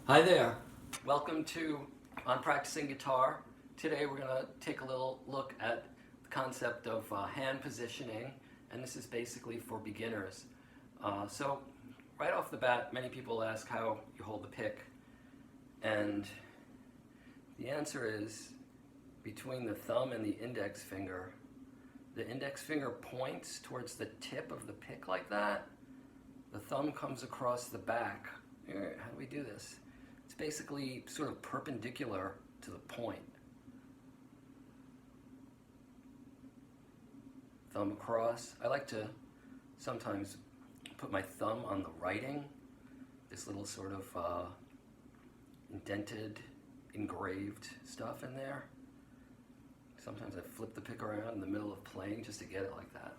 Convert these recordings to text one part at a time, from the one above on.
Hi there. Welcome to On Practicing Guitar. Today we're going to take a little look at the concept of hand positioning, and this is basically for beginners. So right off the bat, many people ask how you hold the pick, and the answer is between the thumb and the index finger. The index finger points towards the tip of the pick like that. The thumb comes across the back. Here, how do we do this? It's basically sort of perpendicular to the point. Thumb across. I like to sometimes put my thumb on the writing, this little sort of indented, engraved stuff in there. Sometimes I flip the pick around in the middle of playing just to get it like that.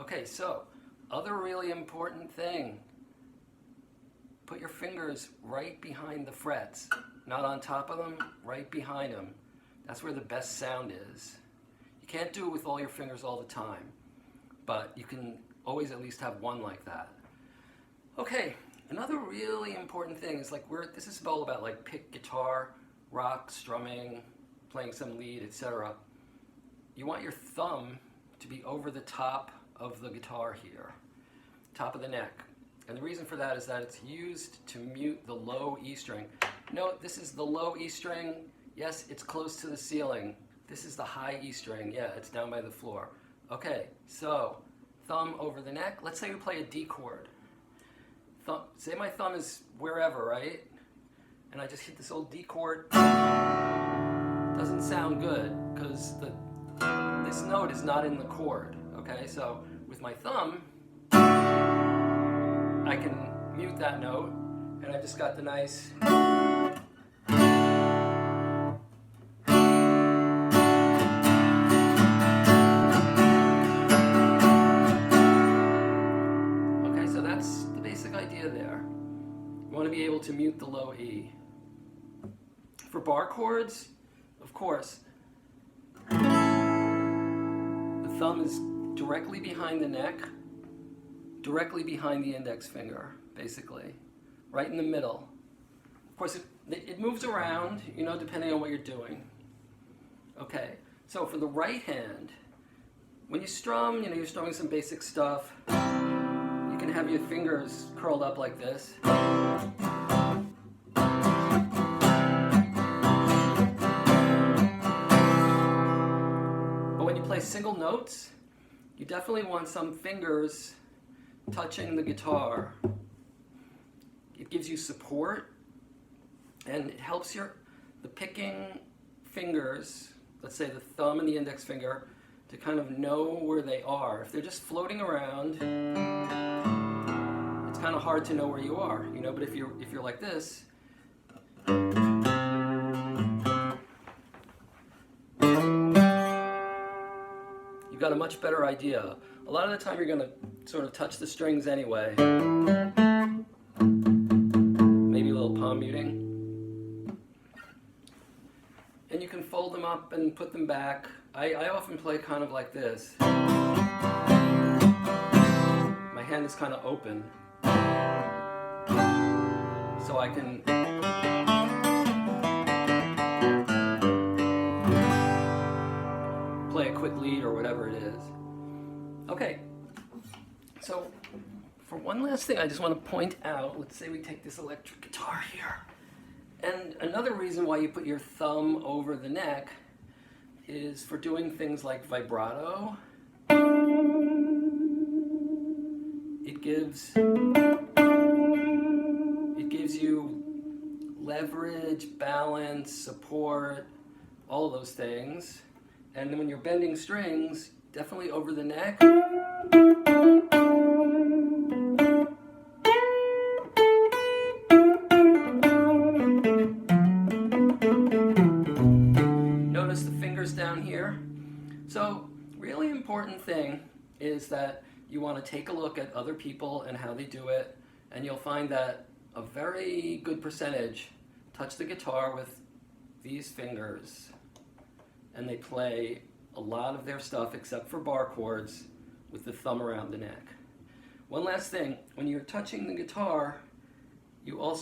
Okay, so other really important thing. Put your fingers right behind the frets, not on top of them, right behind them. That's where the best sound is. You can't do it with all your fingers all the time, but you can always at least have one like that. Okay, another really important thing is this is all about like pick guitar, rock, strumming, playing some lead, etc. You want your thumb to be over the top of the guitar here, top of the neck. And the reason for that is that it's used to mute the low E string. Note, this is the low E string. Yes, it's close to the ceiling. This is the high E string. Yeah, it's down by the floor. Okay, so thumb over the neck. Let's say we play a D chord. Say my thumb is wherever, right? And I just hit this old D chord. Doesn't sound good because this note is not in the chord. Okay, so with my thumb, I can mute that note, and I've just got the nice okay, so that's the basic idea there. You want to be able to mute the low E. For bar chords, of course, the thumb is directly behind the neck, directly behind the index finger, basically, right in the middle. Of course, it moves around, depending on what you're doing. Okay, so for the right hand, when you strum, you're strumming some basic stuff. You can have your fingers curled up like this. But when you play single notes, you definitely want some fingers touching the guitar. It gives you support, and it helps the picking fingers, let's say the thumb and the index finger, to kind of know where they are. If they're just floating around, it's kind of hard to know where you are, but if you're like this, you've got a much better idea. A lot of the time you're going to sort of touch the strings anyway. Maybe a little palm muting. And you can fold them up and put them back. I often play kind of like this. My hand is kind of open. So I can play a quick lead or whatever it is. Okay, so for one last thing I just want to point out, let's say we take this electric guitar here, and another reason why you put your thumb over the neck is for doing things like vibrato. It gives you leverage, balance, support, all of those things. And then when you're bending strings, definitely over the neck. Notice the fingers down here. So, really important thing is that you want to take a look at other people and how they do it, and you'll find that a very good percentage touch the guitar with these fingers, and they play a lot of their stuff, except for bar chords, with the thumb around the neck. One last thing, when you're touching the guitar, you also